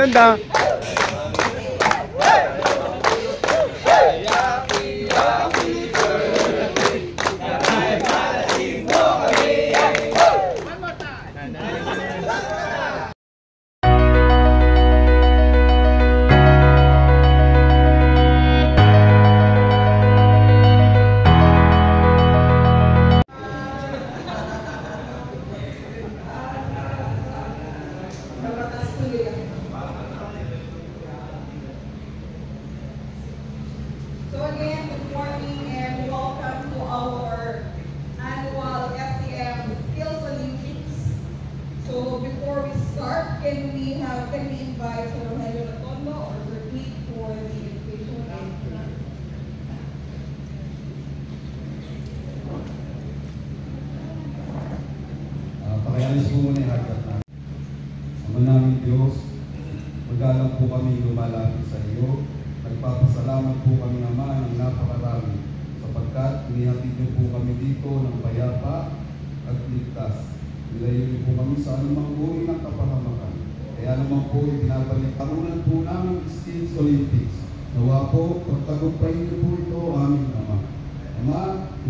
Ganda. So again, good morning and welcome to our annual SCM Skills Olympics. So before we start, can we invite Rogelio Ratondo or Bertie for the invitation and pakialis po muna yung hagkat namin. Ama namin Diyos, magalang po kami lumalapit sa iyo. Nagpapasalamat po kami naman ng napakarami sapagkat inihatid niyo po kami dito ng payapa at ligtas. Nilayo niyo po kami sa anumang uri ng kapahamakan. Kaya naman po ibinabalik tarunan po namin Skills Olympics. Nawa po, pagtagumpayin niyo po ito aming Ama. Ama,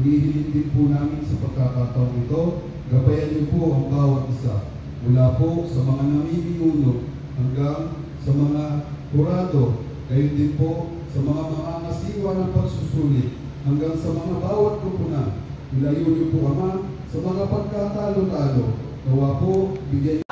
hinihiling din po namin sa pagkakataong ito, gabayan niyo po ang bawat isa. Mula po sa mga namiminuno hanggang sa mga kurado, gayon din po sa mga mangangasiwa ng pagsusulit hanggang sa mga bawat kupunan. Ilayo niyo po Ama sa mga pagkatalo-talo. Nawa po, bigyan niyo.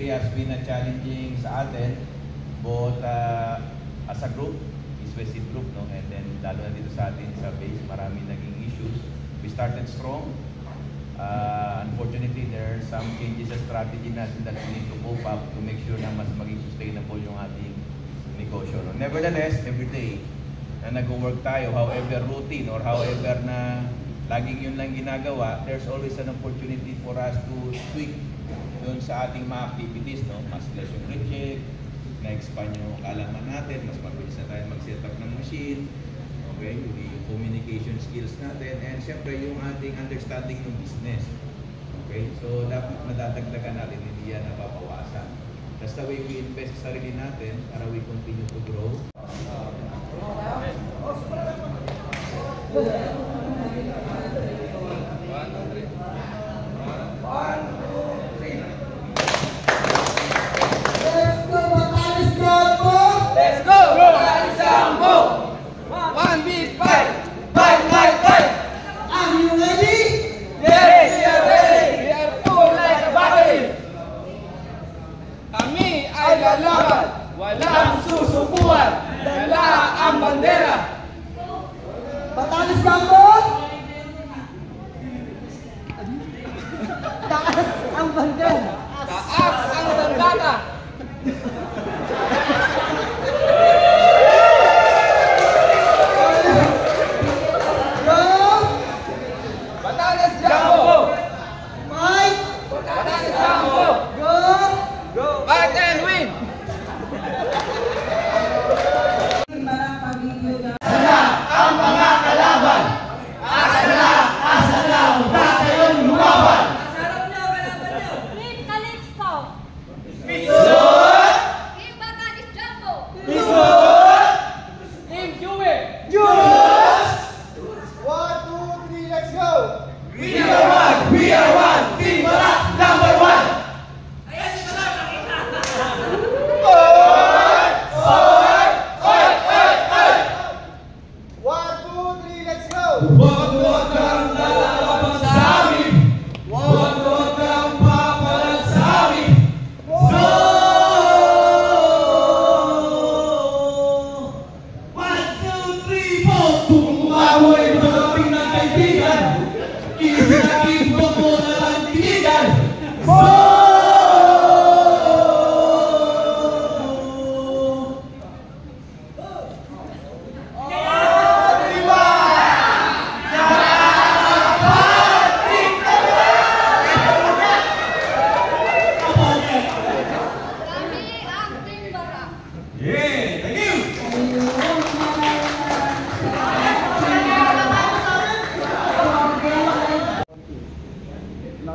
Has been a challenging sa atin, both as a group, East-West group, no? And then lalo na dito sa atin sa base, marami naging issues. We started strong. Unfortunately, there are some changes sa strategy natin that we need to cope up to make sure na mas maging sustainable yung ating negosyo. No? Nevertheless, every day na nag-work tayo, however routine or however na laging yun lang ginagawa, there's always an opportunity for us to tweak doon sa ating mga activities, no? Mas less yung reject, na-expand yung kaalaman natin, mas mabilis na tayo mag-set up ng machine, okay? Yung communication skills natin, and syempre yung ating understanding ng business. Okay? So dapat madadagdagan natin, hindi yan napapawasan. That's the way we invest sa sarili natin para we continue to grow. Walang susubuan, dala ang bandera. Batanes Campo! Taas ang bandera. Taas ang sandata. Batanes Campo! Mike! Batanes Campo! Go! Fight and win! Ang mga kalaban, asa na, huwag kayong lumaban.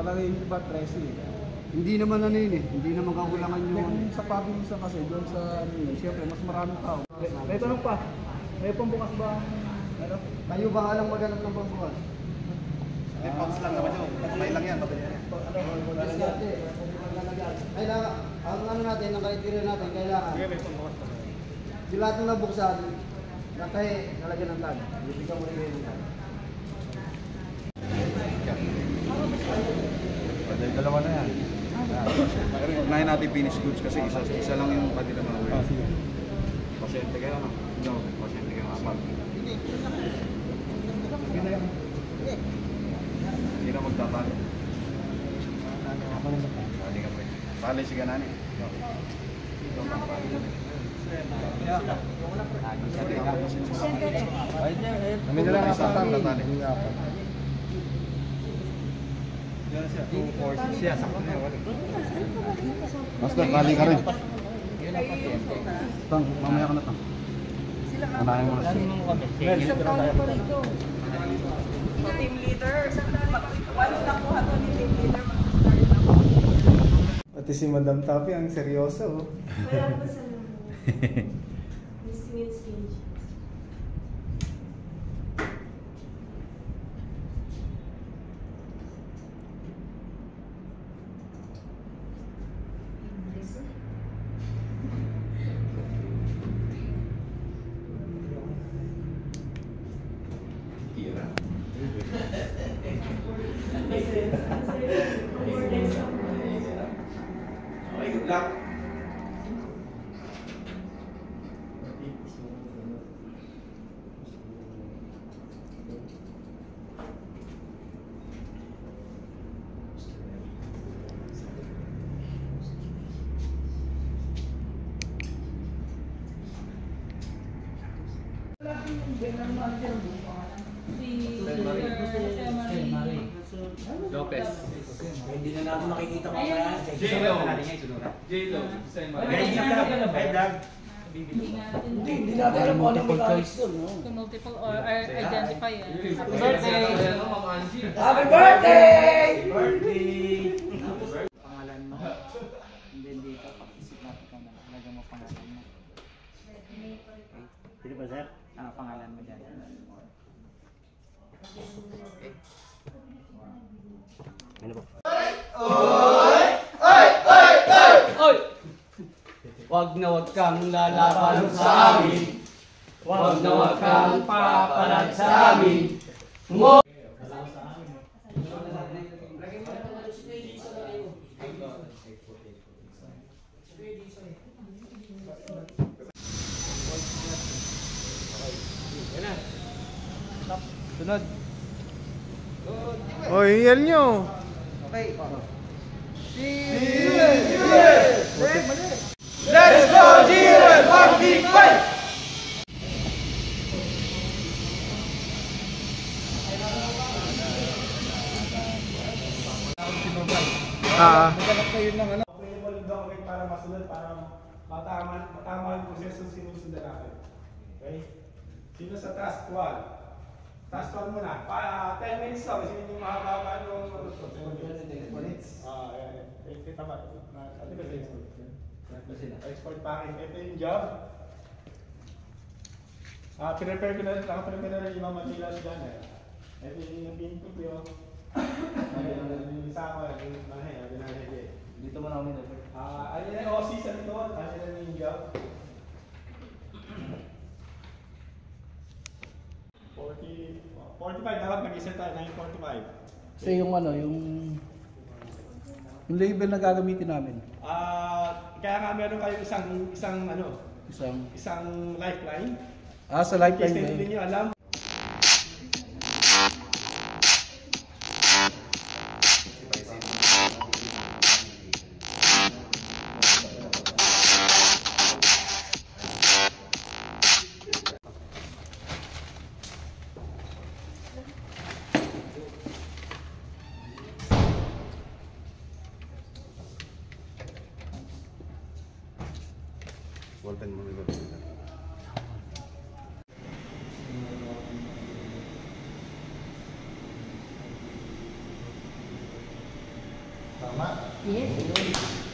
nakalagay yung iba 13. Hindi naman ano yun eh, hindi naman kakulangan yung... Kung sa probinsya kasi, doon sa ano yun, siyempre mas maraming tao. May tanong pa, may pambukas ba? Ano? Kayo ba alang maghanap ng pambukas? Pounds lang naman yun. May lang yan, mabili yan. Kailangan, ang ano natin, ang criteria natin, kailangan. Yung lahat ng nabuksan, natahe, nalagyan ng tag. Bibigyan mo rin kayo ng tag. Dalawa na yan. Pero unahin natin finish goods kasi isa lang yung kanila mga uwi. Sige. Pasyente kayo na. No, pasyente kayo apat. Hindi na magtatali. Tali ka pa. Tali si Ganani. Ito ang tali. Kami na lang apat ang natali. Master, tali ka rin. Tang, mamaya ka na tang. Anahin mo na siya. Team leader, once nakuha to ni team leader, mag-start na ako. Pati si Madam Tapi ang seryoso. Wala pa sa Miss Stage. Okay, good luck. Lopez. Hindi na natin makikita mamaya. J-Lo. J-Lo. Hindi natin alam kung anong mechanics doon. To multiple or identify. Happy birthday! Happy birthday! Pangalan mo. And then dito, pag-isip natin ka na. Lagyan mo pangalan mo. Pwede ba, sir? Pangalan mo dyan. Ano ba? Oy! Wag na wag kang lalaban sa amin. Wag na wag kang papalag sa amin. Sunod. O, hingyan nyo. Okay. Let's go, Jiren! One big fight! Maghanap kayo ng ano. Available yung document para masunod, para matama yung proseso sinusundan natin. Okay? Sino sa task 1? Task 1 muna. 10 minutes lang. Sino yung mahaba yung 10 minutes? Kita ba? Ano ba sa export packing. Ito yung job. Prepare ko na rin yung mga materials dyan eh. Ito yung input yun. Yung isa ko, yung mahay, binalagay. Dito mo namin ito. Ano yung OC sa ito? Ano yung job? 45 dapat mag-isa tayo, 945. Kasi yung ano, yung label na gagamitin namin. Kaya nga meron kayo isang lifeline. Sa lifeline. Kasi hindi niyo alam. Ballpen mo nila. Tama? Yes.